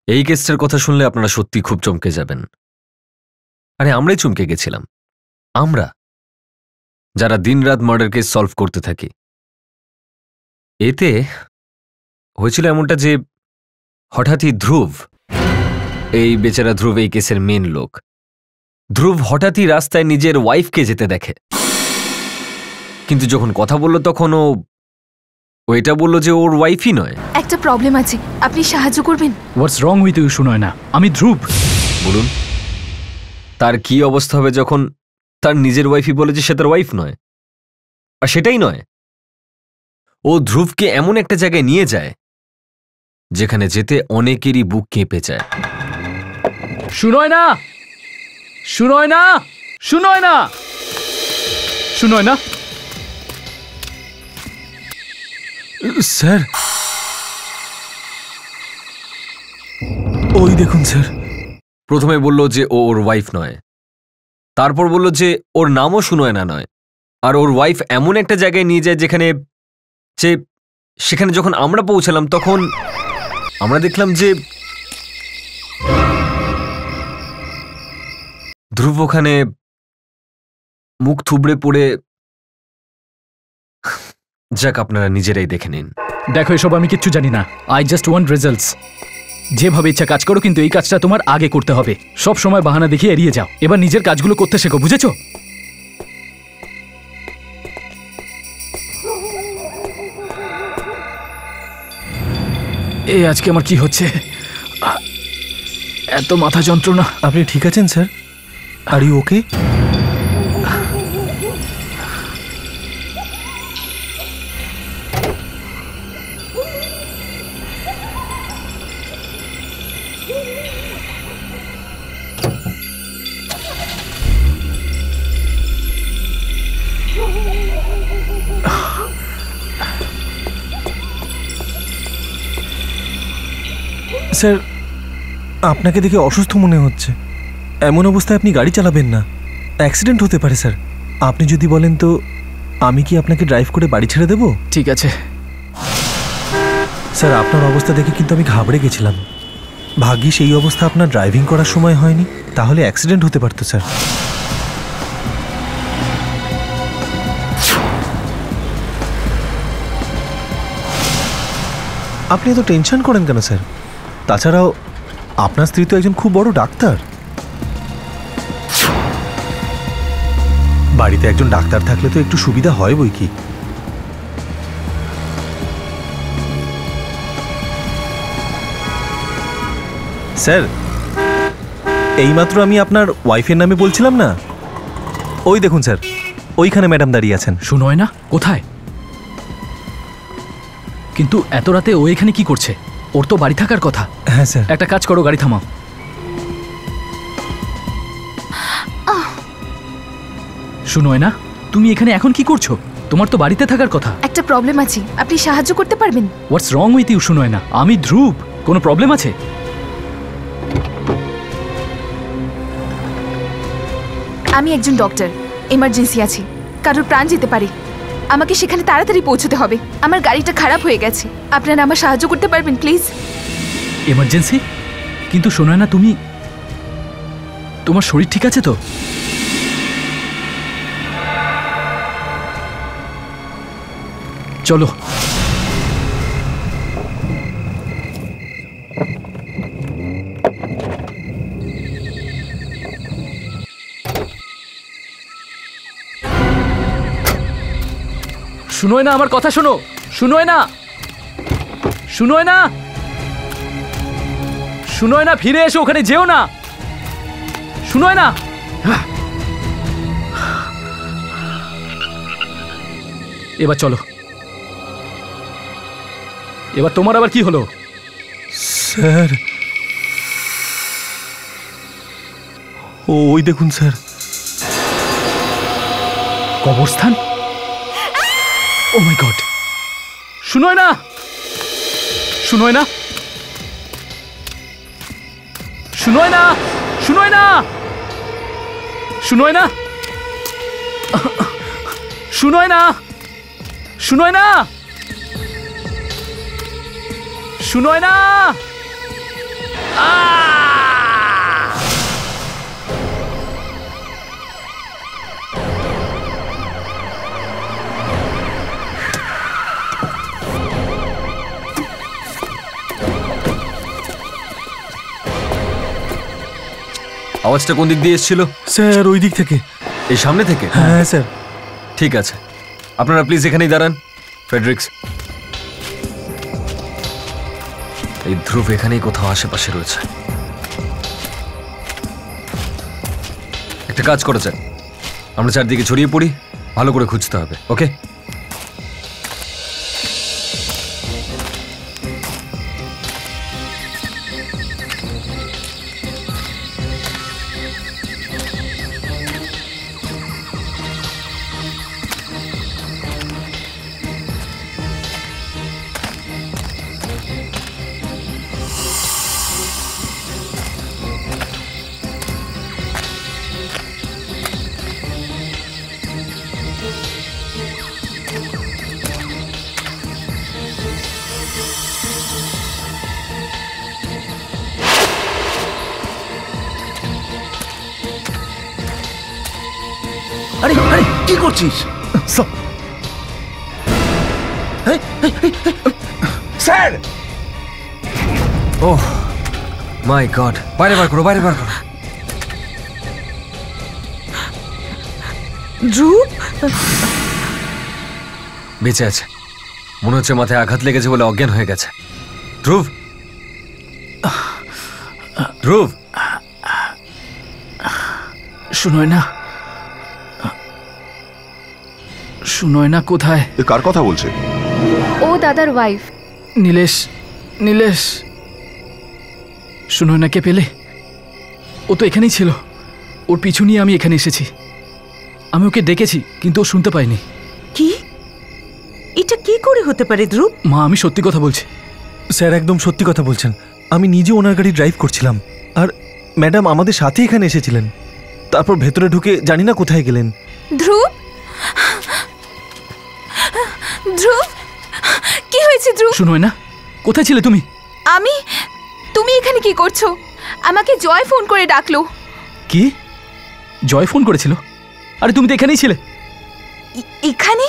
এই কেসটার কথা শুনলে আপনারা সত্যি খুব চমকে যাবেন। আরে আমরাই চমকে গেছিলাম, আমরা যারা দিনরাত মার্ডার কেস সলভ করতে থাকি। এতে হয়েছিল এমনটা যে হঠাৎই ধ্রুব, এই বেচারা ধ্রুব এই কেসের মেন লোক, ধ্রুব হঠাৎই রাস্তায় নিজের ওয়াইফকে যেতে দেখে, কিন্তু যখন কথা বলল তখন ও এটা বলল যে ওর ওয়াইফই নয়। একটা প্রবলেম আছে, আপনি সাহায্য করবেন? হোয়াটস রং উইথ ইউ সুনয়না? আমি ধ্রুব। বলুন, তার কি অবস্থা হবে যখন তার নিজের ওয়াইফই বলে যে সে তার ওয়াইফ নয়? আর সেটাই নয়, ও ধ্রুবকে এমন একটা জায়গায় নিয়ে যায় যেখানে যেতে অনেকেরই বুক কেঁপে যায়। সুনয়না, সুনয়না, সুনয়না, সুনয়না। স্যার, ওই দেখুন স্যার। প্রথমে বলল যে ও ওর ওয়াইফ নয়, তারপর বলল যে ওর নামও সুনয়না নয়, আর ওর ওয়াইফ এমন একটা জায়গায় নিয়ে যায় যেখানে সেখানে যখন আমরা পৌঁছালাম তখন আমরা দেখলাম যে ধ্রুব ওখানে মুখ থুবড়ে পড়ে। যাক, আপনারা নিজেরাই দেখে নিন। দেখো, এসব আমি কিচ্ছু জানি না। I just want results. যেভাবে ইচ্ছা কাজ করো, কিন্তু এই কাজটা তোমার আগে করতে হবে। সব সময় বাহানা দেখিয়ে এড়িয়ে যাও। এবার নিজের কাজগুলো করতে শেখো, বুঝেছো? এই আজকে আমার কি হচ্ছে? এত মাথা যন্ত্রণা। আপনি ঠিক আছেন স্যার? আর ইউ ওকে? স্যার, আপনাকে দেখে অসুস্থ মনে হচ্ছে। এমন অবস্থায় আপনি গাড়ি চালাবেন না, অ্যাক্সিডেন্ট হতে পারে স্যার। আপনি যদি বলেন তো আমি কি আপনাকে ড্রাইভ করে বাড়ি ছেড়ে দেব? ঠিক আছে স্যার, আপনার অবস্থা দেখে কিন্তু আমি ঘাবড়ে গেছিলাম। ভাগ্যিস এই অবস্থা আপনার ড্রাইভিং করার সময় হয়নি, তাহলে অ্যাক্সিডেন্ট হতে পারতো স্যার। আপনি এত টেনশন করেন কেন স্যার? তাছাড়াও আপনার স্ত্রী তো একজন খুব বড় ডাক্তার। বাড়িতে একজন ডাক্তার থাকলে তো একটু সুবিধা হয় বই কি। স্যার, এইমাত্র আমি আপনার ওয়াইফের নামে বলছিলাম না? ওই দেখুন স্যার, ওইখানে ম্যাডাম দাঁড়িয়ে আছেন। সুনয়না কোথায়? কিন্তু এত রাতে ও এখানে কি করছে? ওর তো বাড়ি থাকার কথা। হ্যাঁ স্যার। একটা কাজ করো, গাড়ি থামাও। সুনয়না, তুমি এখানে এখন কি করছো? তোমার তো বাড়িতে থাকার কথা। একটা প্রবলেম আছে, আপনি সাহায্য করতে পারবেন? হোয়াটস রং উইথ ইউ সুনয়না? আমি ধ্রুব। কোনো প্রবলেম আছে? আমি একজন ডক্টর, এমার্জেন্সি আছে, কারোর প্রাণ যেতে পারে। আমাকে সেখানে তাড়াতাড়ি পৌঁছতে হবে। আমার গাড়িটা খারাপ হয়ে গেছে, আপনারা আমার সাহায্য করতে পারবেন প্লিজ? এমার্জেন্সি? কিন্তু সুনয়না, তোমার শরীর ঠিক আছে তো? চলো। সুনয়না, আমার কথা শোনো। সুনয়না, সুনয়না, সুনয়না, ফিরে এসো, ওখানে যেও না। সুনয়না, এবার চলো। এবার তোমার আবার কি হলো? স্যার, ওই দেখুন স্যার, কবরস্থান। ও মাই গড! সুনয়না, সুনয়না, সুনয়না, সুনয়না, সুনয়না, সুনয়না, সুনয়না, সুনয়না, আওয়াজটা কোন দিক দিয়ে এসেছিল? স্যার ওই দিক থেকে। এই সামনে থেকে? হ্যাঁ স্যার। ঠিক আছে, আপনারা প্লিজ এখানেই দাঁড়ান। ফ্রেডরিক্স, এই ধ্রুব এখানেই কোথাও আশেপাশে রয়েছে। একটা কাজ করা যাক, আমরা চারদিকে ছড়িয়ে পড়ি, ভালো করে খুঁজতে হবে। ওকে? আরে আরে কি করছিস? স্যার! ওহ মাই গড, বাইরে বার করো, বাইরে বার করো। ধ্রুব, বেঁচে আছে, মনে হচ্ছে মাথায় আঘাত লেগেছে বলে অজ্ঞান হয়ে গেছে। ধ্রুব, ধ্রুব, শুনোয় না, শুনোয় না কোথায়? এ কার কথা বলছে? ও দাদার ওয়াইফ। নীলেশ, নীলেশ, শুনোয় না কে পেলে? ও তো এখানেই ছিল, ওর পিছু নিয়ে আমি এখানে এসেছি। আমি ওকে ডেকেছি কিন্তু ও শুনতে পাইনি। কি? এটা কি করে হতে পারে ধ্রুব? মা, আমি সত্যি কথা বলছি। স্যার একদম সত্যি কথা বলছেন। আমি নিজে ওনার গাড়ি ড্রাইভ করছিলাম, আর ম্যাডাম আমাদের সাথে এখানে এসেছিলেন। তারপর ভেতরে ঢুকে জানি না কোথায় গেলেন। ধ্রুব, ধ্রুব, কি হয়েছে ধ্রুব? শুনোয় না, কোথায় ছিলে তুমি? তুমি এখানে কি করছো? আমাকে জয় ফোন করে ডাকলো। কি? জয় ফোন করেছিল? আরে তুমি তো এখানেই ছিলে। এখানে?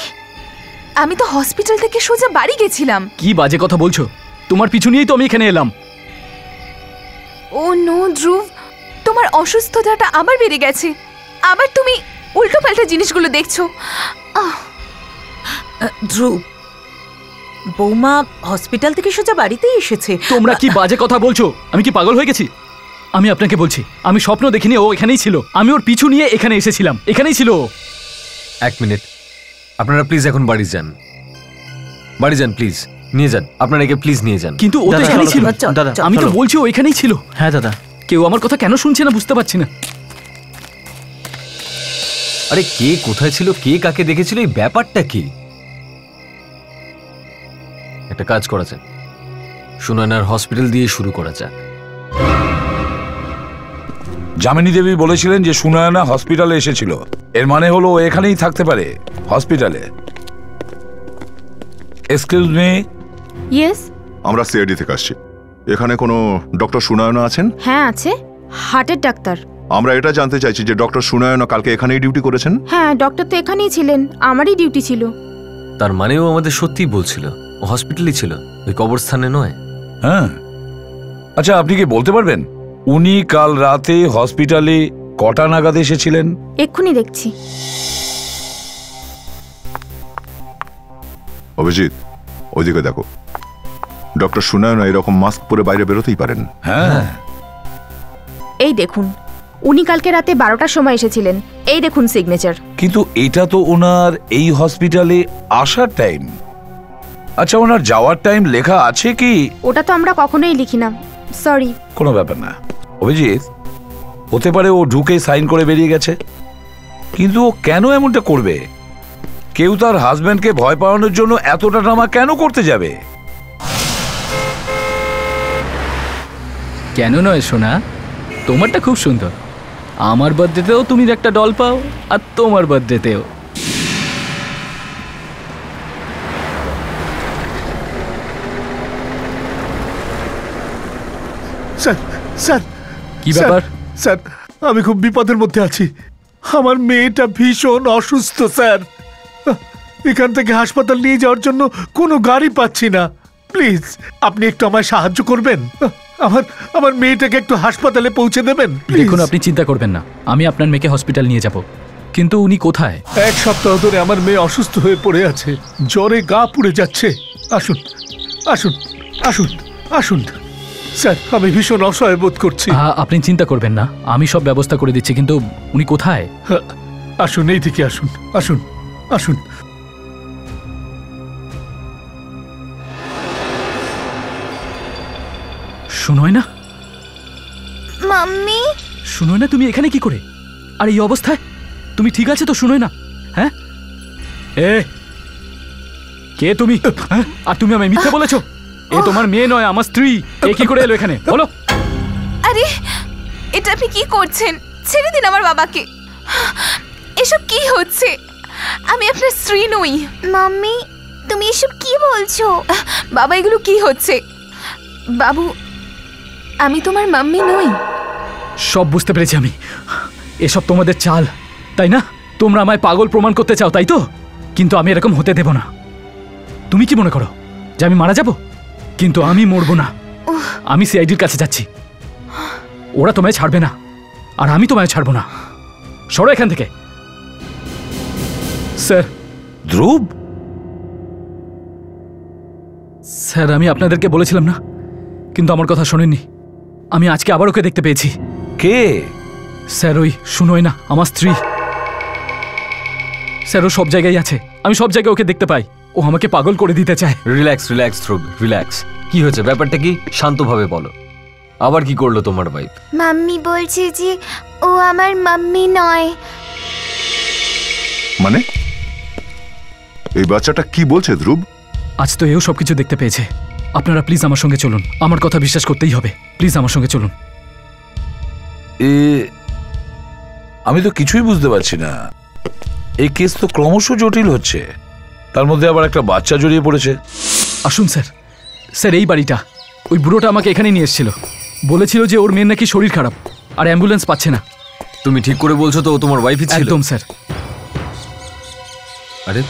আমি তো হসপিটাল থেকে সোজা বাড়ি গেছিলাম। কি বাজে কথা বলছো? তোমার পিছু নিয়েই তো আমি এখানে এলাম। ও নো ধ্রুব, তোমার অসুস্থতাটা আবার বেড়ে গেছে। আবার তুমি উল্টো পাল্টা জিনিসগুলো দেখছো। ধ্রুব, বৌমা হসপিটাল থেকে সোজা বাড়িতেই এসেছে। তোমরা কি বাজে কথা বলছো? আমি কি পাগল হয়ে গেছি? আমি আপনাকে বলছি, আমি স্বপ্ন দেখিনি, ও এখানেই ছিল। আমি ওর পিছু নিয়ে এখানে এসেছিলাম, এখানেই ছিল ও। এক মিনিট, আপনারা প্লিজ এখন বাড়ি যান, বাড়ি যান প্লিজ, নিয়ে যান, আপনারা একে প্লিজ নিয়ে যান। কিন্তু ও তো এখানেই ছিল। দাদা, আমি তো বলছি ও এখানেই ছিল। হ্যাঁ দাদা। কেউ আমার কথা কেন শুনছে না বুঝতে পারছি না। আরে কে কোথায় ছিল, কে কাকে দেখেছিল, এই ব্যাপারটা কি? একটা কাজ করা যাক, সুনয়নার হসপিটাল দিয়ে শুরু করা যাক। যামিনী দেবী বলেছিলেন যে সুনয়না হসপিটালে এসেছিল, এর মানে হলো ও এখানেই থাকতে পারে, হসপিটালে। Excuse me. ইয়েস। আমরা সিআইডি থেকে আসছি। এখানে কোনো ডক্টর সুনয়না আছেন? হ্যাঁ আছে, হার্টের ডাক্তার। আমরা এটা জানতে চাইছি যে ডক্টর সুনয়না কালকে এখানেই ডিউটি করেছেন? হ্যাঁ, ডক্টর তো এখানেই ছিলেন, আমারই ডিউটি ছিল। তার মানেও আমাদের সত্যিই বলছিল ও হসপিটালই ছিল, ওই কবরস্থানে নয়। হ্যাঁ, আচ্ছা আপনি কি বলতে পারবেন উনি কাল রাতে হসপিটালে কটা নাগাদ এসেছিলেন? এক্ষুনি দেখছি। অভিজিৎ, ওইদিকে দেখো, ডক্টর সুনয়না এরকম মাস্ক পরে বাইরে বেরোতেই পারেন। হ্যাঁ, এই দেখুন, উনি কালকে রাতে 12টার সময় এসেছিলেন। এই দেখুন সিগনেচার। কিন্তু এটা তো ওনার এই হসপিটালে আসার টাইম। আচ্ছা, ওনার যাওয়ার টাইম লেখা আছে কি? ওটা তো আমরা কখনোই লিখি না, সরি। কোনো ব্যাপার না অভিজিৎ, হতে পারে ও ঢুকে সাইন করে বেরিয়ে গেছে। কিন্তু ও কেন এমনটা করবে? কেউ তার হাজব্যান্ডকে ভয় পাওয়ানোর জন্য এতটা ড্রামা কেন করতে যাবে? কেন নয় সোনা, তোমারটা খুব সুন্দর। আমার বার্থডেতেও তুমি একটা ডল পাও, আর তোমার বার্থডেতেও। স্যার স্যার কি ব্যাপার? স্যার আমি খুব বিপদের মধ্যে আছি। আমার মেয়েটা ভীষণ অসুস্থ স্যার। এখান থেকে হাসপাতাল নিয়ে যাওয়ার জন্য কোনো গাড়ি পাচ্ছি না। প্লিজ আপনি একটু আমায় সাহায্য করবেন। আমার মেয়েটাকে একটু হাসপাতালে পৌঁছে দেবেন। দেখুন, আপনি চিন্তা করবেন না, আমি আপনার মেয়েকে হসপিটাল নিয়ে যাব। কিন্তু উনি কোথায়? 1 সপ্তাহ ধরে আমার মেয়ে অসুস্থ হয়ে পড়ে আছে, জ্বরে গা পুড়ে যাচ্ছে। আসুন আসুন আসুন আসুন স্যার, আমি ভীষণ অসহায় বোধ করছি। আপনি চিন্তা করবেন না, আমি সব ব্যবস্থা করে দিচ্ছি। কিন্তু উনি কোথায়? আসুন, এই দিকে আসুন, আসুন আসুন। শুনোয় না? মাম্মি, শুনোয় না? তুমি এখানে কি করে? আর এই অবস্থায় তুমি ঠিক আছে তো? শুনোয় না? হ্যাঁ, এ কে তুমি? হ্যাঁ? আর তুমি আমায় মিথ্যে বলেছো? এ তোমার মেয়ে নয়, আমার স্ত্রী। এ কি করে এলো এখানে বলো? আরে এটা আপনি কি করছেন? ছেড়ে দিন আমার বাবাকে। এসব কি হচ্ছে? আমি আপনার স্ত্রী নই। মাম্মি, তুমি এসব কি বলছো? বাবা, এগুলো কি হচ্ছে? বাবু, আমি তোমার মাম্মি নই। সব বুঝতে পেরেছি আমি। এসব তোমাদের চাল, তাই না? তোমরা আমায় পাগল প্রমাণ করতে চাও, তাই তো? কিন্তু আমি এরকম হতে দেব না। তুমি কি মনে করো যে আমি মারা যাব? কিন্তু আমি মরবো না। আমি সিআইডির কাছে যাচ্ছি। ওরা তোমায় ছাড়বে না, আর আমি তোমায় ছাড়বো না। সরো এখান থেকে। স্যার। ধ্রুব? স্যার, আমি আপনাদেরকে বলেছিলাম না, কিন্তু আমার কথা শোনেননি। আমি আজকে আবার ওকে দেখতে পেয়েছি। কে? স্যার, ওই শুনোই না, আমার স্ত্রী। স্যার, ও সব জায়গায় আছে। আমি সব জায়গায় ওকে দেখতে পাই। ও আমাকে পাগল করে দিতে চায়। রিল্যাক্স রিল্যাক্স ধ্রুব, রিল্যাক্স। কি হয়েছে? ব্যাপারটা কি? শান্তভাবে বলো। আবার কি করলো তোমার ওয়াইফ? মাম্মি বলছে যে ও আমার মাম্মি নয়। মানে এই বাচ্চাটা কি বলছে ধ্রুব? আজ তো এও সবকিছু দেখতে পেয়েছে। আপনারা প্লিজ আমার সঙ্গে চলুন। আমার কথা বিশ্বাস করতেই হবে। প্লিজ আমার সঙ্গে চলুন। আমি তো কিছুই বুঝতে পারছি না। এই কেস তো ক্রমশ জটিল হচ্ছে, তার মধ্যে আবার একটা বাচ্চা জড়িয়ে পড়েছে। আসুন স্যার। স্যার, এই বাড়িটা, ওই বুড়োটা আমাকে এখানে নিয়ে এসেছিল। বলেছিল যে ওর মেয়ের নাকি শরীর খারাপ, আর অ্যাম্বুলেন্স পাচ্ছে না। তুমি ঠিক করে বলছো তো ও তোমার ওয়াইফই ছিল? একদম স্যার। আরে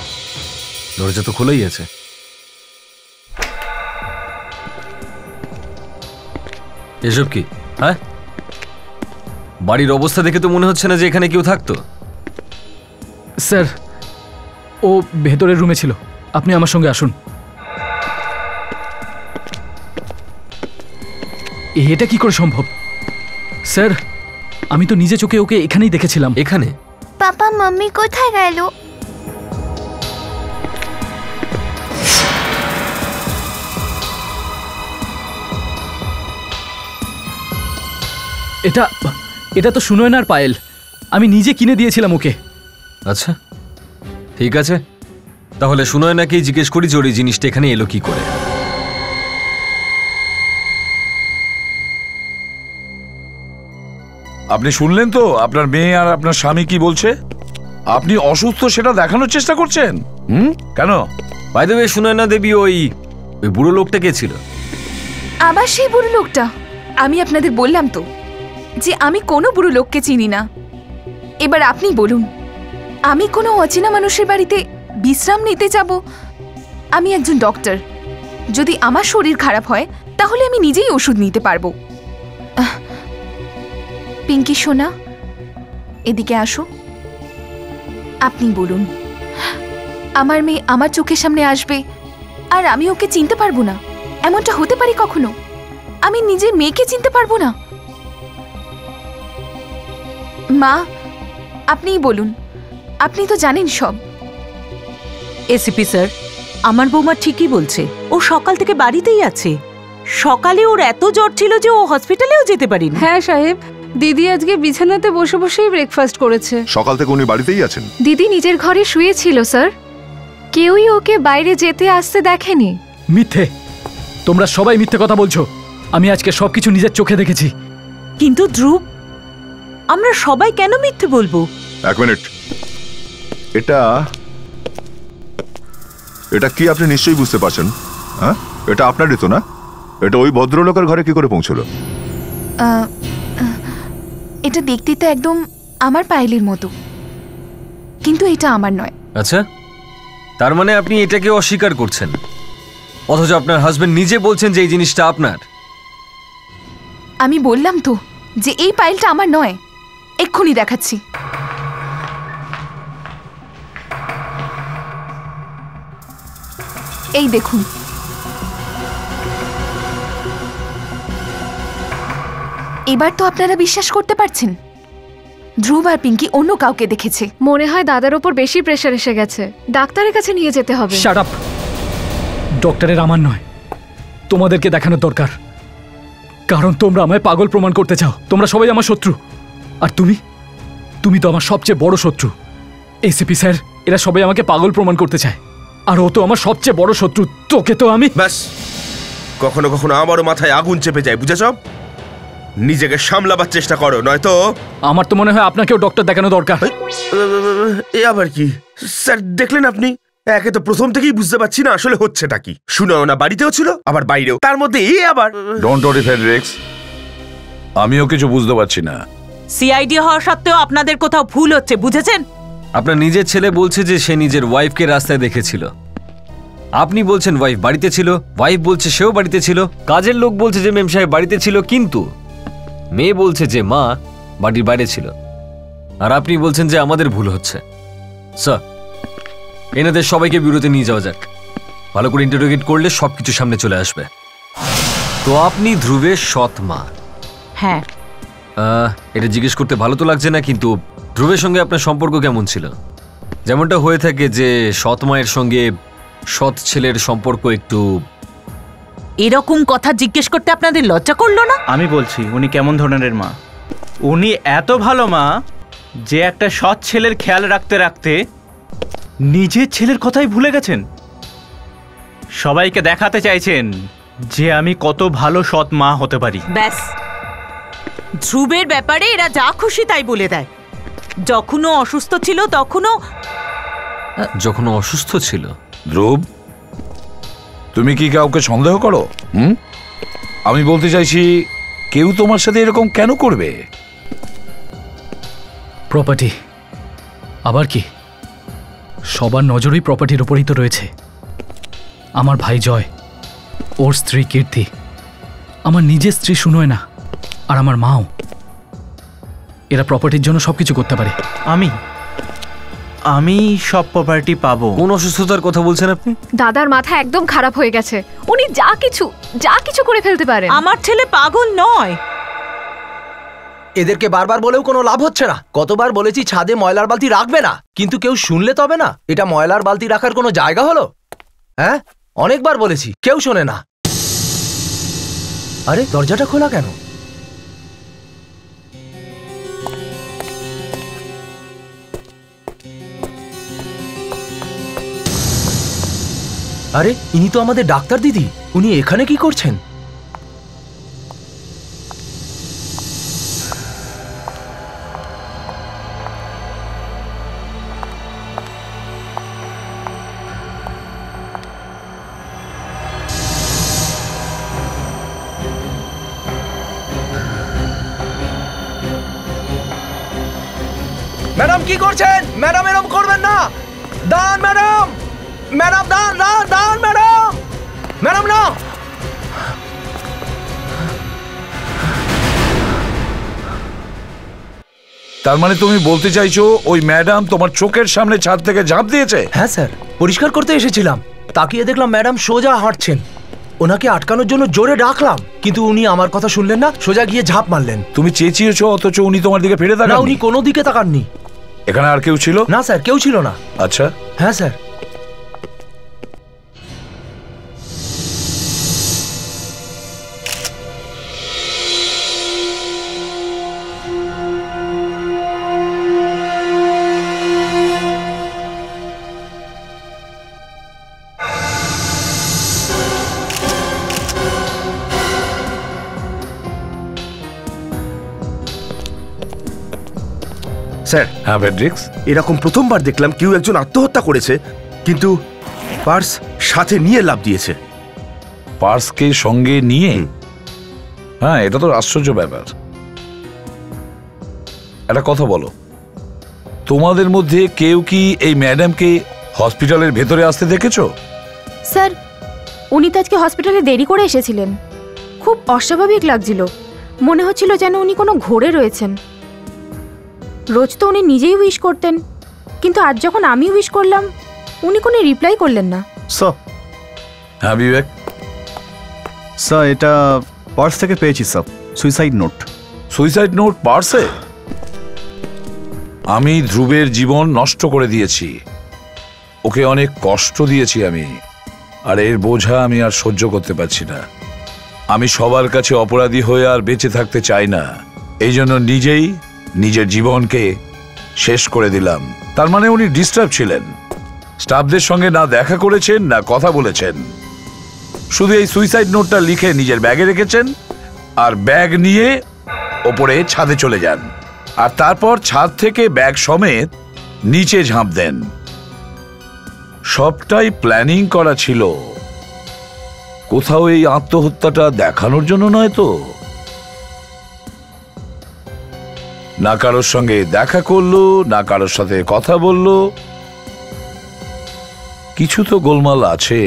দরজা তো খোলাই আছে। এসব কি? হ্যাঁ, বাড়ির অবস্থা দেখে তো মনে হচ্ছে না যে এখানে কেউ থাকতো। স্যার, ও ভেতরের রুমে ছিল। আপনি আমার সঙ্গে আসুন। এটা কি করে সম্ভব? স্যার, আমি তো নিজে চোখে ওকে এখানেই দেখেছিলাম। এখানে? পাপা, মাম্মি কোথায় গেল? এটা তো সুনয়নার পায়েল। আমি নিজে কিনে দিয়েছিলাম ওকে। আচ্ছা, ঠিক আছে, তাহলে সুনয়নাকেই জিজ্ঞেস করি যে ওর এই জিনিসটা এখানে এলো কি করে। আপনি শুনলেন তো আপনার মেয়ে আর আপনার স্বামী কি বলছে? আপনি অসুস্থ সেটা দেখানোর চেষ্টা করছেন। কেন? বাই দ্য ওয়ে, সুনয়না দেবী, ওই বুড়ো লোকটা কে ছিল? আবার সেই বুড়ো লোকটা? আমি আপনাদের বললাম তো যে আমি কোনো বুড়ো লোককে চিনি না। এবার আপনি বলুন, আমি কোনো অচেনা মানুষের বাড়িতে বিশ্রাম নিতে যাব? আমি একজন ডক্টর। যদি আমার শরীর খারাপ হয় তাহলে আমি নিজেই ওষুধ নিতে পারবো। পিঙ্কি সোনা, এদিকে আসো। আপনি বলুন, আমার মেয়ে আমার চোখের সামনে আসবে আর আমি ওকে চিনতে পারবো না? এমনটা হতে পারে কখনো? আমি নিজের মেয়েকে চিনতে পারবো না? মা, আপনিই বলুন, আপনি তো জানেন সব। এসিপি স্যার, আমার বৌমা ঠিকই বলছে। ও সকাল থেকে বাড়িতেই আছে। সকালে ওর এত জ্বর ছিল যে ও হসপিটালেও যেতে পারেনি। হ্যাঁ সাহেব, দিদি আজকে বিছানাতে বসে বসেই ব্রেকফাস্ট করেছে। সকাল থেকে উনি বাড়িতেই আছেন? দিদি নিজের ঘরে শুয়েছিল স্যার, কেউই ওকে বাইরে যেতে আসতে দেখেনি। মিথ্যে! তোমরা সবাই মিথ্যে কথা বলছো। আমি আজকে সবকিছু নিজের চোখে দেখেছি। কিন্তু ধ্রুব, আমরা সবাই কেন মিথ্যে বলবো? এক মিনিট, এটা এটা কি আপনি নিশ্চয়ই বুঝতে পারছেন? হ্যাঁ, এটা আপনারই তো না? এটা ওই ভদ্রলোকের ঘরে কি করে পৌঁছলো? এটা দেখতে তো একদম আমার পায়েলের মতো, কিন্তু এটা আমার নয়। আচ্ছা, তার মানে আপনি এটাকে অস্বীকার করছেন, অথচ আপনার হাজবেন্ড নিজে বলছেন যে এই জিনিসটা আপনার। আমি বললাম তো যে এই পায়েলটা আমার নয়, এক্ষুনি দেখাচ্ছি। এই দেখুন, এবার তো আপনারা বিশ্বাস করতে পারছেন। ধ্রুব আর পিঙ্কি অন্য কাউকে দেখেছে। মনে হয় দাদার ওপর বেশি প্রেশার এসে গেছে, ডাক্তারের কাছে নিয়ে যেতে হবে। Shut up. ডক্টরের আমার নয়, তোমাদেরকে দেখানোর দরকার, কারণ তোমরা আমায় পাগল প্রমাণ করতে চাও। তোমরা সবাই আমার শত্রু, আর তুমি তো আমার সবচেয়ে বড় শত্রু। এসিপি স্যার, এরা সবাই আমাকে পাগল প্রমাণ করতে চায়, আর ও তো আমার সবচেয়ে বড় শত্রু। তোকে তো আমি ব্যাস, কখনো কখনো আমারও মাথায় আগুন চেপে যায়, বুঝেছ? নিজেকে সামলাবার চেষ্টা করো, নয়তো। আমার তো মনে হয় আপনাকেও ডক্টর দেখানো দরকার। এ আবার কি স্যার, দেখলেন আপনি? একে তো প্রথম থেকেই বুঝতে পারছি না আসলে হচ্ছেটা কি। শুনেও না, বাড়িতেও ছিল আবার বাইরেও, তার মধ্যে এ আবার। ডোন্ট ওয়ারি ফেডরিক্স, আমিও কিছু বুঝতে পারছি না। সিআইডি হওয়া সত্ত্বেও আপনাদের কোথাও ভুল হচ্ছে, বুঝেছেন? আপনার নিজের ছেলে বলছে যে সে নিজের ওয়াইফকে রাস্তায় দেখেছিল, আপনি বলছেন ওয়াইফ বাড়িতে ছিল, ওয়াইফ বলছে সেও বাড়িতে ছিল, কাজের লোক বলছে যে মেম সাহেব বাড়িতে ছিল, কিন্তু মেয়ে বলছে যে মা বাড়ির বাইরে ছিল, আর আপনি বলছেন যে আমাদের ভুল হচ্ছে। স্যার, এনাদের সবাইকে বিরতি নিয়ে যাওয়া যাক, ভালো করে ইন্টারোগেট করলে সবকিছু সামনে চলে আসবে। তো আপনি ধ্রুবের সৎ মা? হ্যাঁ। এটা জিজ্ঞেস করতে ভালো তো লাগছে না, কিন্তু ধ্রুবের সঙ্গে আপনার সম্পর্ক কেমন ছিল? যেমনটা হয়ে থাকে যে সৎ মায়ের সঙ্গে সৎ ছেলের সম্পর্ক একটু। এরকম কথা জিজ্ঞেস করতে আপনাদের লজ্জা করলো না? আমি বলছি উনি কেমন ধরনের মা। উনি এত ভালো মা যে একটা সৎ ছেলের খেয়াল রাখতে রাখতে নিজের ছেলের কথাই ভুলে গেছেন। সবাইকে দেখাতে চাইছেন যে আমি কত ভালো সৎ মা হতে পারি। ব্যাস, ধ্রুবের ব্যাপারে এরা যা খুশি তাই বলে দেয়। যখনও অসুস্থ ছিল যখনও অসুস্থ ছিল। ধ্রুব, তুমি কি কাউকে সন্দেহ করো? আমি বলতে চাইছি, কেউ তোমার সাথে এরকম কেন করবে? প্রপার্টি, আবার কি? সবার নজরই প্রপার্টির উপরেই তো রয়েছে। আমার ভাই জয়, ওর স্ত্রী কীর্তি, আমার নিজের স্ত্রী শুনোয় না, আর আমার মাও। এরা প্রপার্টির জন্য সবকিছু করতে পারে। আমি সব প্রপার্টি পাবো। কোন অসুস্থতার কথা বলছেন আপনি? দাদার মাথা একদম খারাপ হয়ে গেছে, উনি যা কিছু করে ফেলতে পারেন। আমার ছেলে পাগল নয়। এদেরকে বারবার বলেও কোনো লাভ হচ্ছে না। কতবার বলেছি ছাদে ময়লার বালতি রাখবে না, কিন্তু কেউ শুনলে তবে না। এটা ময়লার বালতি রাখার কোনো জায়গা হলো? হ্যাঁ, অনেকবার বলেছি, কেউ শোনে না। আরে দরজাটা খোলা কেন? আরে ইনি তো আমাদের ডাক্তার দিদি, উনি এখানে কি করছেন? ম্যাডাম কি করছেন? ম্যাডাম এরকম করবেন না। দান ম্যাডাম, ম্যাডাম দান দান দান ম্যাডাম, ম্যাডাম না। তার মানে তুমি বলতে চাইছো ওই ম্যাডাম তোমার চোখের সামনে ছাদ থেকে ঝাঁপ দিয়েছে? হ্যাঁ স্যার, পরিষ্কার করতে এসেছিলাম, তাকিয়ে দেখলাম ম্যাডাম সোজা হাঁটছেন। ওনাকে আটকানোর জন্য জোরে ডাকলাম, কিন্তু উনি আমার কথা শুনলেন না, সোজা গিয়ে ঝাঁপ মারলেন। তুমি চেঁচিয়েছো অথচ উনি তোমার দিকে ফিরে তাকাননি? না, উনি কোনো দিকে তাকাননি। এখানে আর কেউ ছিল? না স্যার, কেউ ছিল না। আচ্ছা। হ্যাঁ স্যার। স্যার। হ্যাঁ ফেডরিক্স, এরকম প্রথমবার দেখলাম কেউ একজন আত্মহত্যা করেছে, কিন্তু পার্স সাথে নিয়ে লাভ দিয়েছে। পার্সকে সঙ্গে নিয়ে? হ্যাঁ, এটা তো আশ্চর্য ব্যাপার। একটা কথা বলো, তোমাদের মধ্যে কেউ কি এই ম্যাডামকে হসপিটালের ভেতরে আসতে দেখেছো? স্যার, উনি তো আজকে হসপিটালে দেরি করে এসেছিলেন। খুব অস্বাভাবিক লাগছিল, মনে হচ্ছিল যেন উনি কোনো ঘোরে রয়েছেন। রোজ তো উনি নিজেই উইশ করতেন, কিন্তু আজ যখন আমি উইশ করলাম উনি কোনো রিপ্লাই করলেন না। স্যার। হ্যাঁ বিবেক? স্যার, এটা পার্স থেকে পেয়েছি sir, suicide note. Suicide note পার্সে? আমি ধ্রুবের জীবন নষ্ট করে দিয়েছি, ওকে অনেক কষ্ট দিয়েছি আমি, আর এর বোঝা আমি আর সহ্য করতে পারছি না। আমি সবার কাছে অপরাধী হয়ে আর বেঁচে থাকতে চাই না, এই জন্য নিজেই নিজের জীবনকে শেষ করে দিলাম। তার মানে উনি ডিস্টার্ব ছিলেন, স্টাফদের সঙ্গে না দেখা করেছেন না কথা বলেছেন, শুধু এই সুইসাইড নোটটা লিখে নিজের ব্যাগে রেখেছেন আর ব্যাগ নিয়ে ওপরে ছাদে চলে যান, আর তারপর ছাদ থেকে ব্যাগ সমেত নিচে ঝাঁপ দেন। সবটাই প্ল্যানিং করা ছিল, কোথাও এই আত্মহত্যাটা দেখানোর জন্য নয় তো? না কারোর সঙ্গে দেখা করলো, না কারোর সাথে কথা বললো, কিছু তো গোলমাল আছে।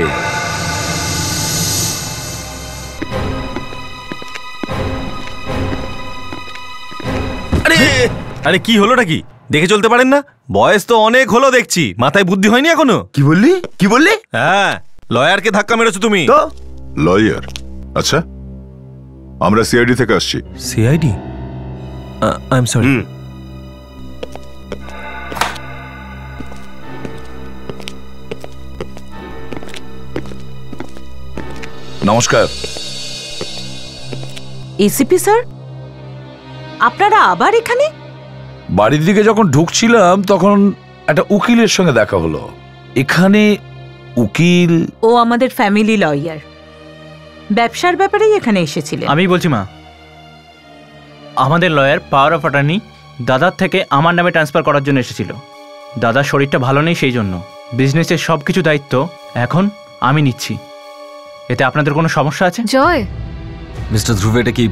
আরে কি হলোটা কি দেখে চলতে পারেন না? বয়স তো অনেক হলো দেখছি, মাথায় বুদ্ধি হয়নি এখনো? কি বললি? কি বললি? হ্যাঁ, লয়ারকে ধাক্কা মেরেছো তুমি। তো লয়ার? আচ্ছা, আমরা সিআইডি থেকে আসছি। সিআইডি? I am sorry. নমস্কার। এসিপি স্যার, আপনারা আবার এখানে? বাড়ির দিকে যখন ঢুকছিলাম তখন একটা উকিলের সঙ্গে দেখা হলো। এখানে উকিল? ও আমাদের ফ্যামিলি লয়ার, ব্যবসার ব্যাপারেই এখানে এসেছিলেন। আমি বলছি মা, আমাদের লয়ার পাওয়ার অফ অ্যাটর্নি দাদার থেকে আমার নামে ট্রান্সফার করার জন্য এসেছিল। দাদার শরীরটা ভালো নেই, সেই জন্য বিজনেসের সব কিছু দায়িত্ব এখন আমি নিচ্ছি। এতে আপনাদের কোনো সমস্যা আছে? জয়, মিস্টার ধ্রুব, এটা কি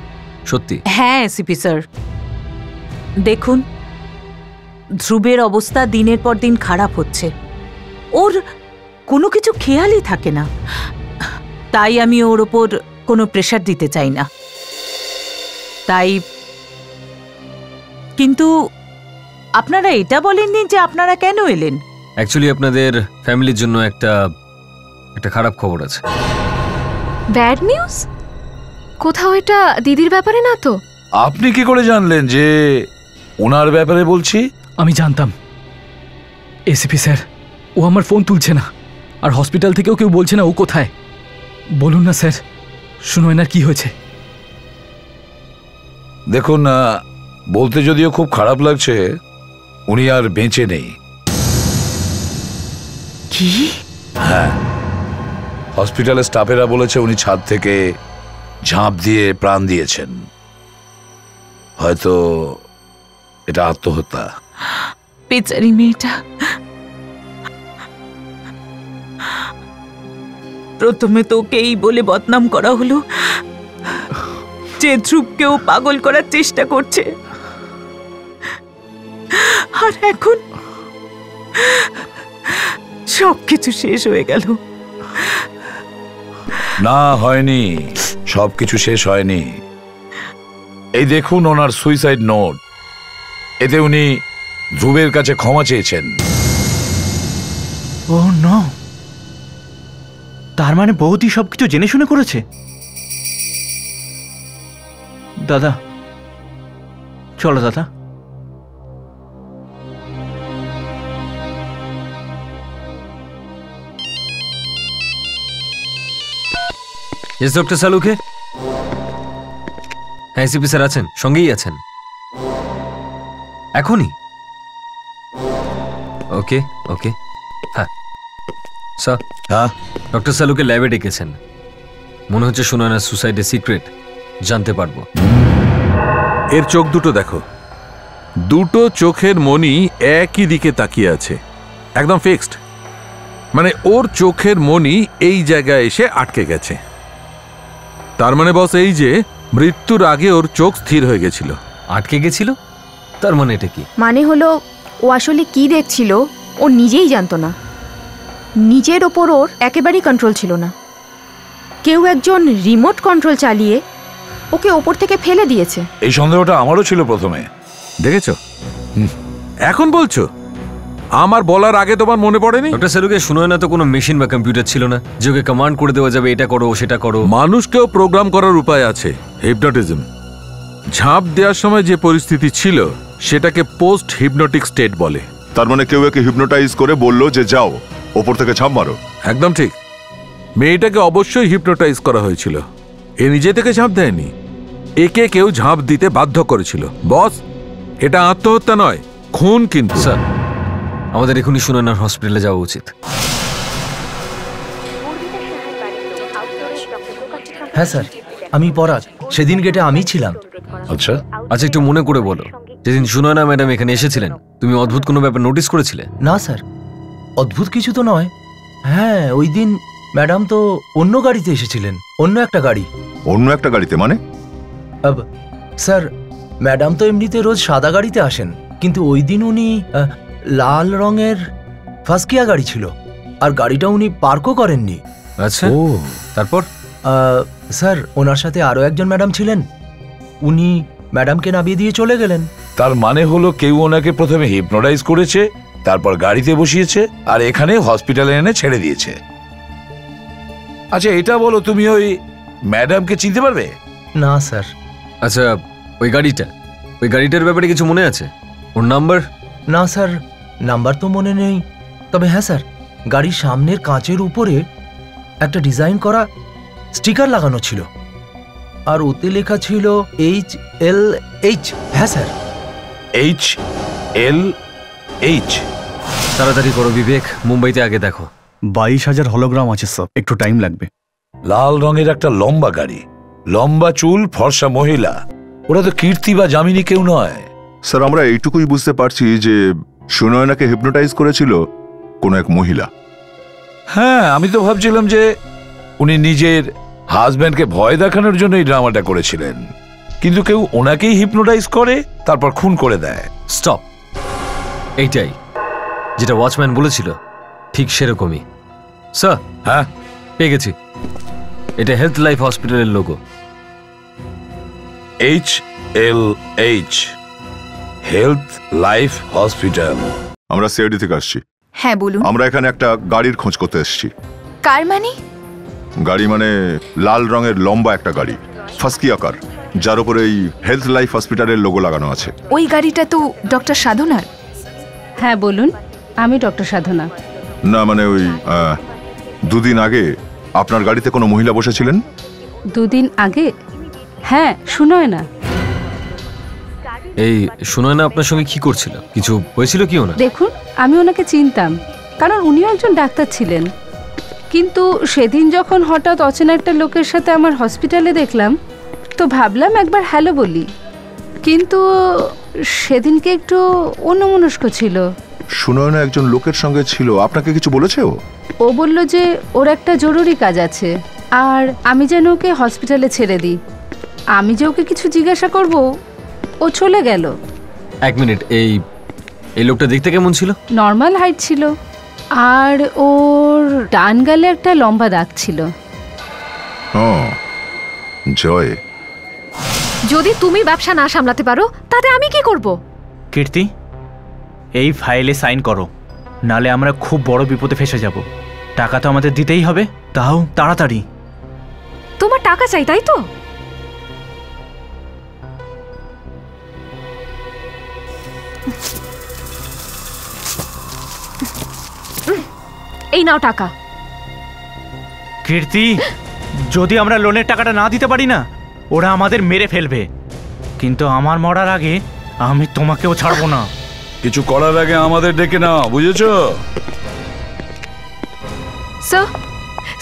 সত্যি? হ্যাঁ এসিপি স্যার, দেখুন ধ্রুবের অবস্থা দিনের পর দিন খারাপ হচ্ছে, ওর কোনো কিছু খেয়ালই থাকে না, তাই আমি ওর ওপর কোনো প্রেশার দিতে চাই না। তাই কিন্তু আপনারা এটা বলেননি যে আপনারা কেন এলেন? অ্যাকচুয়ালি আপনাদের ফ্যামিলির জন্য একটা খারাপ খবর আছে। Bad news? কোথাও এটা দিদির ব্যাপারে না তো? আপনি কি করে জানলেন যে ওনার ব্যাপারে বলছি? আমি জানতাম এসিপি স্যার, ও আমার ফোন তুলছে না, আর হসপিটাল থেকেও কেউ বলছে না ও কোথায়। বলুন না স্যার, শুনুন না কি হয়েছে। দেখুন, বলতে যদিও খুব খারাপ লাগছে, উনি আর বেঁচে নেই। কি? হ্যাঁ, হসপিটালের স্টাফেরা বলেছে উনি ছাদ থেকে ঝাঁপ দিয়ে প্রাণ দিয়েছেন। হয়তো এটা আত্মহত্যা। বেচারি মেয়েটা, প্রথমে তোকে এই বলে বদনাম করা হলো যে ধ্রুবকেও পাগল করার চেষ্টা করছে, আর এখন সবকিছু শেষ হয়ে গেল। না, হয়নি, সবকিছু শেষ হয়নি। এই দেখুন ওনার সুইসাইড নোট, এতে উনি ধ্রুবের কাছে ক্ষমা চেয়েছেন। ও নো, তার মানে বৌদি সবকিছু জেনে শুনে করেছে? দাদা চলো দাদা। ইয়েস ডক্টর সালুকে? হ্যাঁ এসিপি স্যার আছেন, সঙ্গেই আছেন এখনই? ওকে ওকে। হ্যাঁ স্যার। হ্যাঁ, ডক্টর সালুকে ল্যাবে ডেকেছেন, মনে হচ্ছে সুনয়নার সুসাইডের সিক্রেট জানতে পারবো। এর চোখ দুটো দেখো, দুটো চোখের মনি একই দিকে তাকিয়ে আছে, একদম ফিক্সড। মানে ওর চোখের মনি এই জায়গায় এসে আটকে গেছে। তার মানে বস এই যে মৃত্যুর আগে ওর চোখ স্থির হয়ে গেছিল। আটকে গেছিল? তার মানে এটা কি? মানে হলো ও আসলে কি দেখছিল ও নিজেই জানতো না। নিজের ওপর ওর একেবারেই কন্ট্রোল ছিল না। কেউ একজন রিমোট কন্ট্রোল চালিয়ে ওকে ওপর থেকে ফেলে দিয়েছে। এই সন্দেহটা আমারও ছিল প্রথমে। দেখেছো, এখন বলছো? আমার বলার আগে তোমার মনে পড়েনি? ডক্টর সেলুকে শুনোয় না তো কোনো মেশিন বা কম্পিউটার ছিল না যে ওকে কমান্ড করে দেওয়া যাবে এটা করো সেটা করো। মানুষকেও প্রোগ্রাম করার উপায় আছে, হিপনোটিজম। ঝাঁপ দেওয়ার সময় যে পরিস্থিতি ছিল সেটাকে পোস্ট হিপনোটিক স্টেট বলে। তার মানে কেউ একে হিপনোটাইজ করে বলল যে যাও ওপর থেকে ঝাঁপ মারো। একদম ঠিক। মেয়েটাকে অবশ্যই হিপনোটাইজ করা হয়েছিল, এ নিজে থেকে ঝাঁপ দেয়নি। একে কেউ ঝাঁপ দিতে বাধ্য করেছিল। বস, এটা আত্মহত্যা নয়, খুন। কিন্তু স্যার, আমাদের এখনই সুনয়নার হসপিটালে যাওয়া উচিত। হ্যাঁ স্যার, আমি পরাগ। সেদিন গেটে আমি ছিলাম। আচ্ছা আচ্ছা, একটু মনে করে বলো, যেদিন সুনয়না ম্যাডাম এখানে এসেছিলেন তুমি অদ্ভুত কোনো ব্যাপার নোটিস করেছিলে? না স্যার, অদ্ভুত কিছু তো নয়। হ্যাঁ, ওই দিন ম্যাডাম তো অন্য গাড়িতে এসেছিলেন। অন্য একটা গাড়ি। অন্য একটা গাড়িতে মানে? স্যার, ম্যাডাম তো এমনিতে রোজ সাদা গাড়িতে আসেন, কিন্তু ওই দিন উনি লাল রঙের ফাস্কিয়া গাড়ি ছিল, আর গাড়িটা উনি পার্কও করেননি। আচ্ছা, ও তারপর? স্যার, ওনার সাথে আরও একজন ম্যাডাম ছিলেন, উনি ম্যাডামকে নামিয়ে দিয়ে চলে গেলেন। তার মানে হলো কেউ ওনাকে প্রথমে হিপনোটাইজ করেছে, তারপর গাড়িতে বসিয়েছে, আর এখানে হসপিটালে এনে ছেড়ে দিয়েছে। আচ্ছা এটা বলো, তুমি ওই ম্যাডামকে চিনতে পারবে? না স্যার। আচ্ছা, ওই গাড়িটার ব্যাপারে কিছু মনে আছে? ওর নাম্বার? না স্যার, নাম্বার তো মনে নেই। তবে হ্যাঁ স্যার, গাড়ির সামনের কাঁচের উপরে একটা ডিজাইন করা স্টিকার লাগানো ছিল, আর ওতে লেখা ছিল HLH। হ্যাঁ স্যার, HLH। তাড়াতাড়ি করো বিবেক, মুম্বাইতে আগে দেখো। 22,000 হলোগ্রাম আছে সব, একটু টাইম লাগবে। লাল রঙের একটা লম্বা গাড়ি, লম্বা চুল, ফর্সা মহিলা। ওরা তো কীর্তি বা যামিনী কেউ নয়। স্যার, আমরা এইটুকুই বুঝতে পারছি যে সুনয়নাকে হিপনোটাইজ করেছিল কোনো এক মহিলা। হ্যাঁ, আমি তো ভাবছিলাম যে উনি নিজের হাজব্যান্ডকে ভয় দেখানোর জন্য এই ড্রামাটা করেছিলেন, কিন্তু কেউ ওনাকেই হিপনোটাইজ করে তারপর খুন করে দেয়। স্টপ। এইটাই যেটা ওয়াচম্যান বলেছিল, ঠিক সেরকমই। স্যার, হ্যাঁ পেয়ে গেছি। এটা হেলথ লাইফ হসপিটালের logo. HLH, health life hospital. আমরা সিআইডি থেকে আসছি। হ্যাঁ বলুন। আমরা এখানে একটা গাড়ির খোঁজ করতে এসেছি। কার মানে? গাড়ি মানে লাল রঙের লম্বা একটা গাড়ি, ফাস্কি আকার, যার উপরে এই হেলথ লাইফ হসপিটালের লোগো লাগানো আছে। ওই গাড়িটা তো ডক্টর সাধনার। হ্যাঁ বলুন, আমি ডক্টর সাধনা। না মানে ওই দুদিন আগে আপনার গাড়িতে কোনো মহিলা বসেছিলেন? দুদিন আগে? হ্যাঁ, শুনোয় না। এই সুনয়না আপনার সঙ্গে কি করছিল? কিছু হয়েছিল কি ওনার? দেখুন, আমি ওনাকে চিনতাম, কারণ উনিও একজন ডাক্তার ছিলেন। কিন্তু সেদিন যখন হঠাৎ অচেনা একটা লোকের সাথে আমার হসপিটালে দেখলাম, তো ভাবলাম একবার হ্যালো বলি, কিন্তু সেদিনকে একটু অন্যমনস্ক ছিল। সুনয়না একজন লোকের সঙ্গে ছিল, আপনাকে কিছু বলেছে ও? ও বলল যে ওর একটা জরুরি কাজ আছে, আর আমি যেন ওকে হসপিটালে ছেড়ে দিই। আমি যে ওকে কিছু জিজ্ঞাসা করব, ও চলে গেল। এক মিনিট, এই লোকটা দেখতে কেমন ছিল? নর্মাল হাইট ছিল, আর ওর ডান গালে একটা লম্বা দাগ ছিল। জয়, যদি তুমি ব্যবসা না সামলাতে পারো তাতে আমি কি করব? কীর্তি, এই ফাইলে সাইন করো, নালে আমরা খুব বড় বিপদে ফেসে যাব। টাকা তো আমাদের দিতেই হবে, তাও তাড়াতাড়ি। তোমার টাকা চাই, তাই তো? এই নাও টাকা। কীর্তি, যদি আমরা লোনের টাকাটা না দিতে পারি না, ওরা আমাদের মেরে ফেলবে। কিন্তু আমার মরার আগে আমি তোমাকেও ছাড়বো না। কিছু করার আগে আমাদের ডেকে নাও, বুঝেছো? স্যার,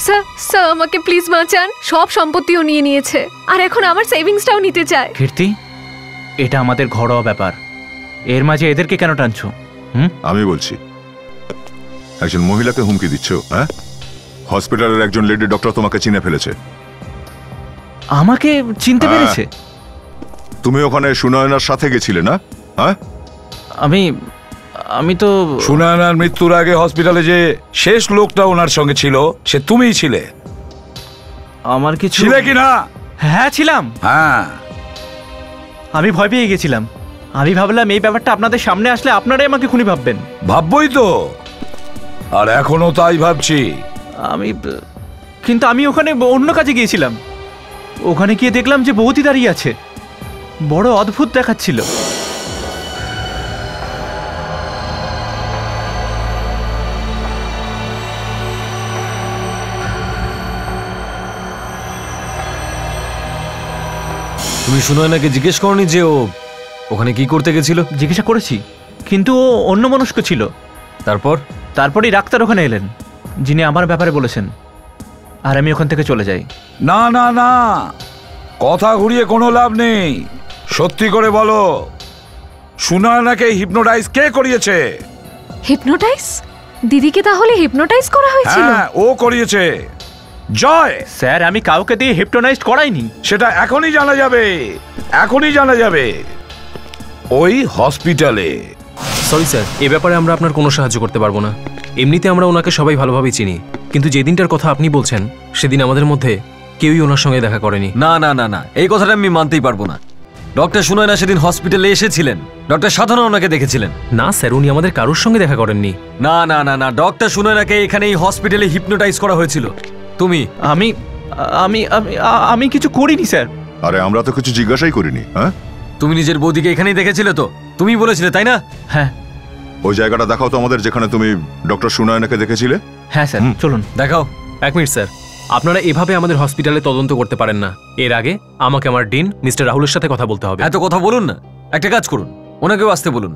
স্যার, স্যার, আমাকে প্লিজ বাঁচান। সব সম্পত্তিও নিয়ে নিয়েছে, আর এখন আমার সেভিংসটাও নিতে চায়। কীর্তি, এটা আমাদের ঘরোয়া ব্যাপার, এর মাঝে এদেরকে কেন টানছো? আমি বলছি, একজন মহিলাকে হুমকি দিচ্ছ? হ্যাঁ, হসপিটালের একজন লেডি ডক্টর তোমাকে চিনে ফেলেছে। আমাকে চিনতে পেরেছে? তুমি ওখানে সুনয়নার সাথে গেছিলে না? হ্যাঁ, আমি তো সুনয়নার মৃত্যুর আগে হসপিটালে যে শেষ লোকটা ওনার সঙ্গে ছিল সে তুমিই ছিলে। আমার কিছু ছিলে কি না? হ্যাঁ ছিলাম। হ্যাঁ, আমি ভয় পেয়ে গেছিলাম। আমি ভাবলাম এই ব্যাপারটা আপনাদের সামনে আসলে আপনারাই আমাকে খুনি ভাববেন। ভাববই তো, আর এখনো তাই ভাবছি। কিন্তু আমি ওখানে অন্য কাজে গিয়েছিলাম। ওখানে গিয়ে দেখলাম যে বৌদি দাঁড়িয়ে আছে। বড় অদ্ভুত দেখাচ্ছিল। তুমি সুনয়নাকে জিজ্ঞেস করনি যে ও ওখানে কি করতে গেছিল? জিজ্ঞাসা করেছি, কিন্তু ও অন্যমনস্ক ছিল। তারপরই ডাক্তার ওখানে এলেন, যিনি আমার ব্যাপারে বলেছেন, আর আমি ওখান থেকে চলে যাই। না না না, কথা ঘুরিয়ে কোনো লাভ নেই। সত্যি করে বলো, সুনয়নাকে হিপনোটাইজ কে করিয়েছে? হিপনোটাইজ? দিদিকে তাহলে হিপনোটাইজ করা হয়েছিল? হ্যাঁ, ও করিয়েছে। জয় স্যার, আমি কাউকে দিয়ে হিপনোটাইজ করাইনি। সেটা এখনই জানা যাবে, এখনই জানা যাবে ওই হসপিটালে। সরি স্যার, এ ব্যাপারে আমরা আপনার কোনো সাহায্য করতে পারবো না। এমনিতে আমরা ওনাকে সবাই ভালোভাবেই চিনি, কিন্তু যে দিনটার কথা আপনি বলছেন সেদিন আমাদের মধ্যে কেউই ওনার সঙ্গে দেখা করেনি। না না না না, এই কথাটা আমি মানতেই পারবো না। ডক্টর সুনয়না সেদিন হসপিটালে এসেছিলেন, ডক্টর সাধনা ওনাকে দেখেছিলেন। না স্যার, উনি আমাদের কারোর সঙ্গে দেখা করেননি। না না না না, ডক্টর সুনয়নাকে এখানে এই হসপিটালে হিপনোটাইজ করা হয়েছিল। তুমি আমি আমি আমি কিছু করিনি স্যার। আরে আমরা তো কিছু জিজ্ঞাসাই করিনি। হ্যাঁ, তুমি নিজের বৌদিকে এখানেই দেখেছিলে তো? তুমি বলেছিলে তাই না? হ্যাঁ। ওই জায়গাটা দেখাও তো আমাদের, যেখানে তুমি ডক্টর সুনয়নাকে দেখেছিলে। হ্যাঁ স্যার, চলুন দেখাও। এক মিনিট স্যার, আপনারা এভাবে আমাদের হসপিটালে তদন্ত করতে পারেন না। এর আগে আমাকে আমার ডিন মিস্টার রাহুলের সাথে কথা বলতে হবে। এত কথা বলুন না, একটা কাজ করুন, ওনাকেও আসতে বলুন।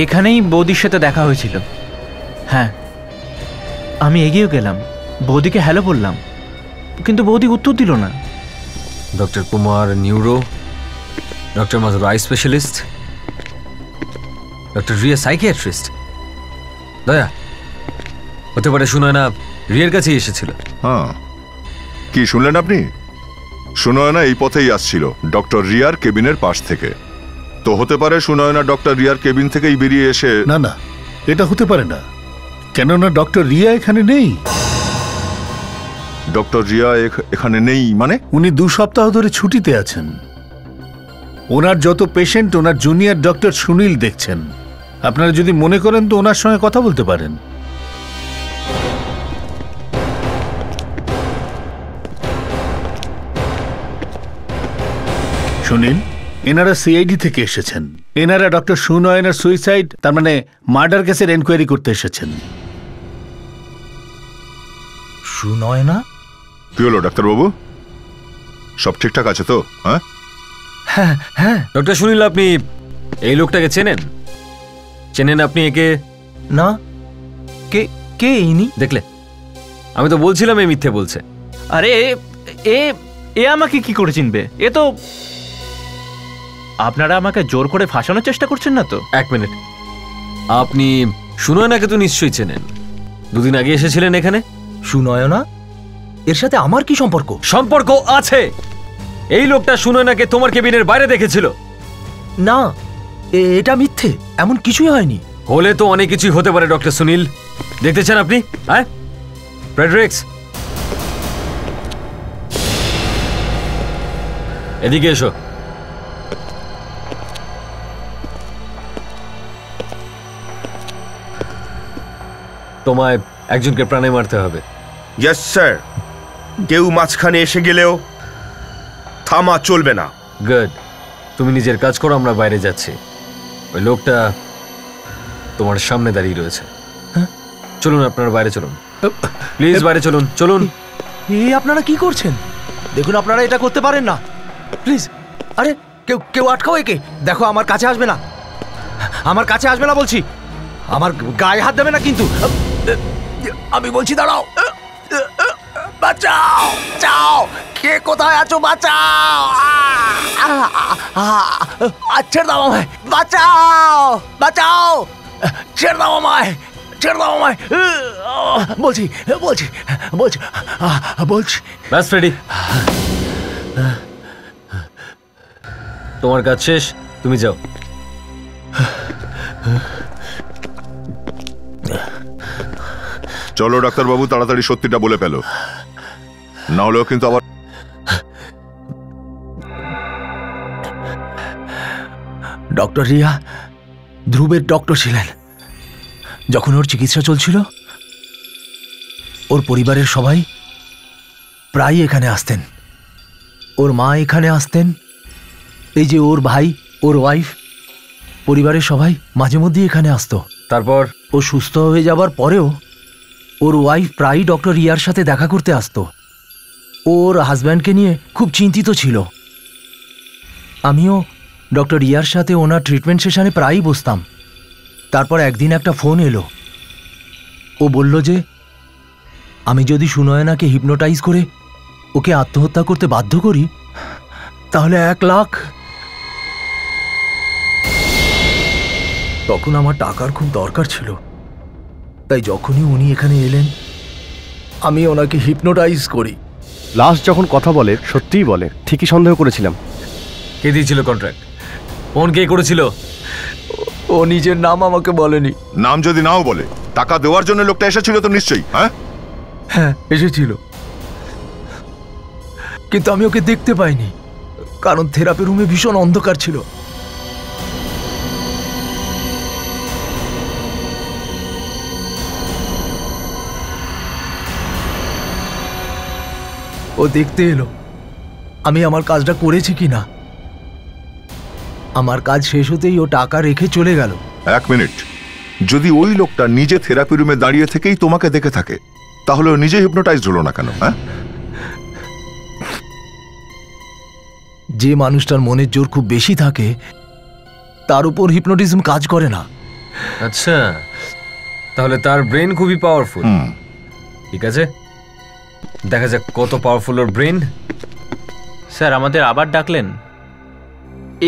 এখানেই বৌদির সাথে দেখা হয়েছিল। হ্যাঁ, আমি এগিয়েও গেলাম, বৌদিকে হ্যালো বললাম, কিন্তু বৌদি উত্তর দিল না। Doctor Kumar neuro, doctor Majur eye specialist, doctor Riya psychiatrist. দয়া, হতে পারে সুনয়না রিয়ার কাছেই এসেছিল। হ্যাঁ, কি শুনলেন আপনি? সুনয়না এই পথেই আসছিল ডক্টর রিয়ার কেবিনের পাশ থেকে। তো হতে পারে সুনয়না ডক্টর রিয়ার কেবিন থেকেই বেরিয়ে এসে। না না, এটা হতে পারে না, কেননা ডক্টর রিয়া এখানে নেই। ডক্টর রিয়া এখানে নেই মানে? উনি 2 সপ্তাহ ধরে ছুটিতে আছেন। ওনার যত পেশেন্ট ওনার জুনিয়র ডক্টর সুনীল দেখছেন। আপনারা যদি মনে করেন তো ওনার সঙ্গে কথা বলতে পারেন। সুনীল, এনারা সিআইডি থেকে এসেছেন। এনারা ডক্টর সুনয়নার সুইসাইড, তার মানে মার্ডার কেসের এনকোয়ারি করতে এসেছেন। সুনয়না? কি হলো ডাক্তারবাবু, সব ঠিকঠাক আছে তো? হ্যাঁ হ্যাঁ হ্যাঁ। ডক্টর সুনীল, আপনি এই লোকটাকে চেনেন? চেনেন আপনি একে? না। কে কে ইনি? দেখলে, আমি তো বলছিলাম এই মিথ্যে বলছে। আরে এ আমাকে কি করে চিনবে? এ তো, আপনারা আমাকে জোর করে ফাঁসানোর চেষ্টা করছেন না তো? এক মিনিট, আপনি সুনয়নাকে তো নিশ্চয়ই চেনেন, 2 দিন আগে এসেছিলেন এখানে। সুনয়না? এর সাথে আমার কি সম্পর্ক? সম্পর্ক আছে। এই লোকটা সুনয়নাকে তোমার কেবিনের বাইরে দেখেছিল। না, এটা মিথ্যে, এমন কিছুই হয়নি। হলে তো অনেক কিছুই হতে পারে ডক্টর সুনীল। দেখতে চান আপনি? হ্যাঁ ফ্রেডরিক্স, এদিকে এসো। তোমায় একজনকে প্রাণে মারতে হবে। Yes sir. কেউ মাঝখানে এসে গেলেও থামা চলবে না। গুড, তুমি নিজের কাজ করো, আমরা বাইরে যাচ্ছি। ওই লোকটা তোমার সামনে দাঁড়িয়ে রয়েছে। চলুন, আপনারা বাইরে চলুন, প্লিজ বাইরে চলুন। চলুন। আপনারা কি করছেন? দেখুন, আপনারা এটা করতে পারেন না, প্লিজ। আরে কেউ কেউ আটকাও একে। দেখো, আমার কাছে আসবে না, আমার কাছে আসবে না বলছি। আমার গায়ে হাত দেবে না কিন্তু। আমি বলছি দাঁড়াও। বাঁচাও, বাঁচাও, কে কোথায় আছো, বাঁচাও! ছেড়ে দাও আমায়, বাঁচাও, বাঁচাও, ছেড়ে দাও আমায়, ছেড়ে দাও আমায়, বলছি বলছি বলছি বলছি। ব্যাস ফ্রেডি, তোমার কাজ শেষ, তুমি যাও। চলো ডাক্তারবাবু, তাড়াতাড়ি সত্যিটা বলে ফেলো, না হলেও কিন্তু আবার। ডক্টর রিয়া ধ্রুবের ডক্টর ছিলেন। যখন ওর চিকিৎসা চলছিল, ওর পরিবারের সবাই প্রায় এখানে আসতেন। ওর মা এখানে আসতেন, এই যে ওর ভাই, ওর ওয়াইফ, পরিবারের সবাই মাঝে মধ্যেই এখানে আসতো। তারপর ও সুস্থ হয়ে যাবার পরেও ওর ওয়াইফ প্রায়ই ডক্টর রিয়ার সাথে দেখা করতে আসতো। ওর হাজব্যান্ডকে নিয়ে খুব চিন্তিত ছিল। আমিও ডক্টর রিয়ার সাথে ওনার ট্রিটমেন্ট সেশনে প্রায়ই বসতাম। তারপর একদিন একটা ফোন এলো। ও বলল যে আমি যদি সুনয়নাকে হিপনোটাইজ করে ওকে আত্মহত্যা করতে বাধ্য করি, তাহলে 1 লাখ। তখন আমার টাকার খুব দরকার ছিল, তাই যখনই উনি এখানে এলেন আমি ওনাকে হিপনোটাইজ করি। লাস্ট যখন কথা বলে সত্যিই বলে, ঠিকই সন্দেহ করেছিলাম। কে দিয়েছিল কন্ট্রাক্ট? ফোন কে করেছিল? ও নিজের নাম আমাকে বলেনি। নাম যদি নাও বলে, টাকা দেওয়ার জন্য লোকটা এসেছিল তো নিশ্চয়ই। হ্যাঁ হ্যাঁ, এসেছিল, কিন্তু আমি ওকে দেখতে পাইনি, কারণ থেরাপি রুমে ভীষণ অন্ধকার ছিল। ও দেখতে এলো আমি আমার কাজটা করেছি কিনা। আমার কাজ শেষ হতেই ও টাকা রেখে চলে গেল। 1 মিনিট, যদি ওই লোকটা নিজে থেরাপি রুমে দাঁড়িয়ে থেকেই তোমাকে দেখে থাকে, তাহলে ও নিজে হিপনোটাইজড হলো না কেন? হ্যাঁ, যে মানুষটার মনের জোর খুব বেশি থাকে তার উপর হিপনোটিজম কাজ করে না। আচ্ছা, তাহলে তার ব্রেন খুবই পাওয়ারফুল। ঠিক আছে, দেখা যাক কত পাওয়ারফুল ওর ব্রেন। স্যার, আমাদের আবার ডাকলেন,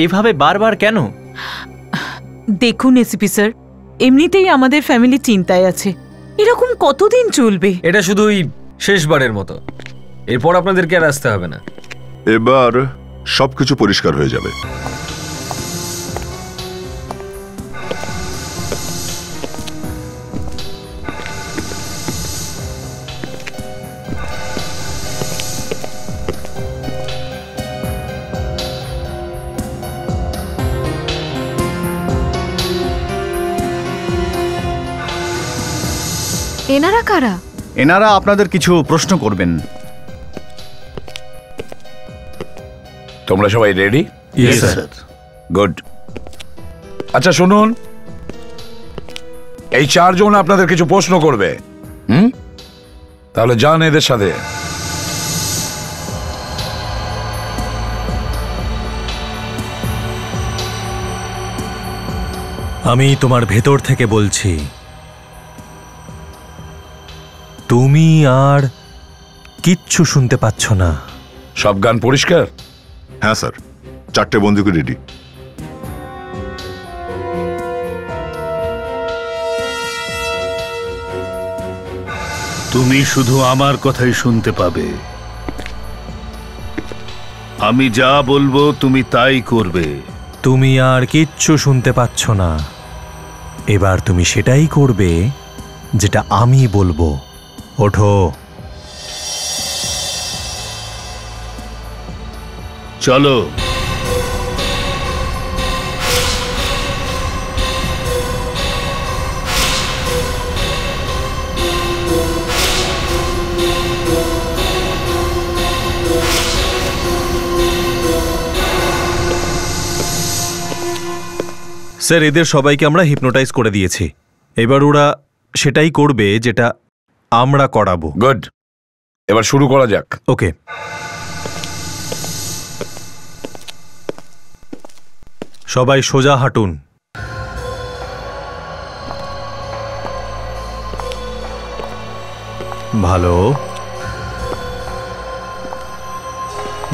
এইভাবে বারবার কেন? দেখুন এসিপি স্যার, এমনিতেই আমাদের ফ্যামিলি চিন্তায় আছে। এরকম কতদিন চলবে? এটা শুধুই শেষবারের মতো, এরপর আপনাদেরকে আর আসতে হবে না। এবার সবকিছু পরিষ্কার হয়ে যাবে। এনারা কারা? এনারা আপনাদের কিছু প্রশ্ন করবেন। তোমরা সবাই রেডি? Yes, sir. গুড। আচ্ছা শুনুন, এই 4 জন আপনাদের কিছু প্রশ্ন করবে। তাহলে যান এদের সাথে। আমি তোমার ভেতর থেকে বলছি, তুমি আর কিচ্ছু শুনতে পাচ্ছ না। সব গান পরিষ্কার? হ্যাঁ স্যার, 4টে বন্দুক রেডি। তুমি শুধু আমার কথাই শুনতে পাবে। আমি যা বলবো তুমি তাই করবে। তুমি আর কিচ্ছু শুনতে পাচ্ছ না। এবার তুমি সেটাই করবে যেটা আমি বলবো। ওঠো। চলো। স্যার, এদের সবাইকে আমরা হিপনোটাইজ করে দিয়েছি। এবার ওরা সেটাই করবে যেটা আমরা করাবো। গুড, এবার শুরু করা যাক। ওকে। সবাই সোজা হাঁটুন। ভালো।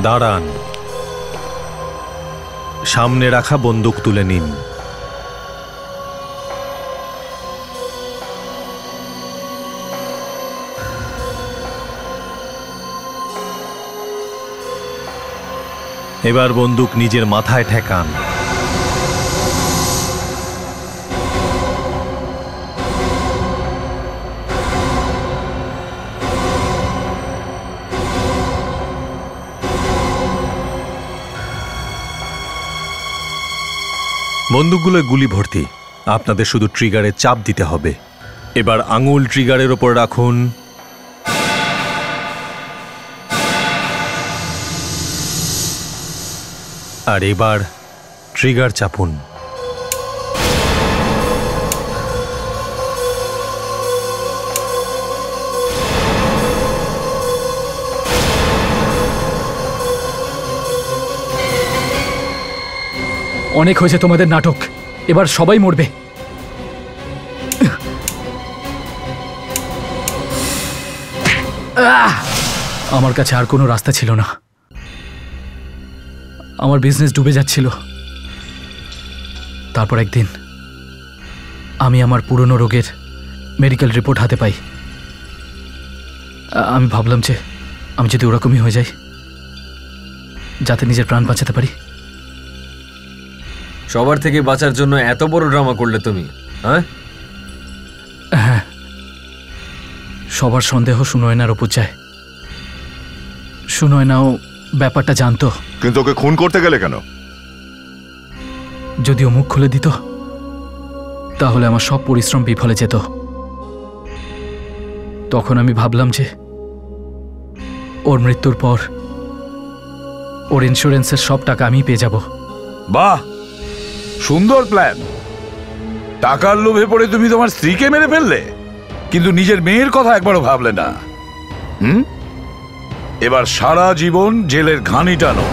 দাঁড়ান, সামনে রাখা বন্দুক তুলে নিন। এবার বন্দুক নিজের মাথায় ঠেকান। বন্দুকগুলোয় গুলি ভর্তি। আপনাদের শুধু ট্রিগারে চাপ দিতে হবে। এবার আঙুল ট্রিগারের ওপর রাখুন। আর এবার ট্রিগার চাপুন। অনেক হয়েছে তোমাদের নাটক, এবার সবাই মরবে। আমার কাছে আর কোনো রাস্তা ছিল না। আমার বিজনেস ডুবে যাচ্ছিল। তারপর একদিন আমি আমার পুরনো রোগের মেডিকেল রিপোর্ট হাতে পাই। আমি ভাবলাম যে আমি যদি ওরকমই হয়ে যাই, যাতে নিজের প্রাণ বাঁচাতে পারি। সবার থেকে বাঁচার জন্য এত বড় ড্রামা করলে তুমি? হ্যাঁ, সবার সন্দেহ সুনয়নার উপর যায়। সুনয়নাও ব্যাপারটা জানতো। কিন্তু ওকে খুন করতে গেলে কেন? যদি ও মুখ খুলে দিত তাহলে আমার সব পরিশ্রম বিফলে যেত। তখন আমি ভাবলাম যে ওর মৃত্যুর পর ওর ইন্স্যুরেন্সের সব টাকা আমি পেয়ে যাব। বাহ, সুন্দর প্ল্যান। টাকার লোভে পড়ে তুমি তোমার স্ত্রীকে মেরে ফেললে, কিন্তু নিজের মেয়ের কথা একবারও ভাবলে না। এবার সারা জীবন জেলের ঘানি টানো।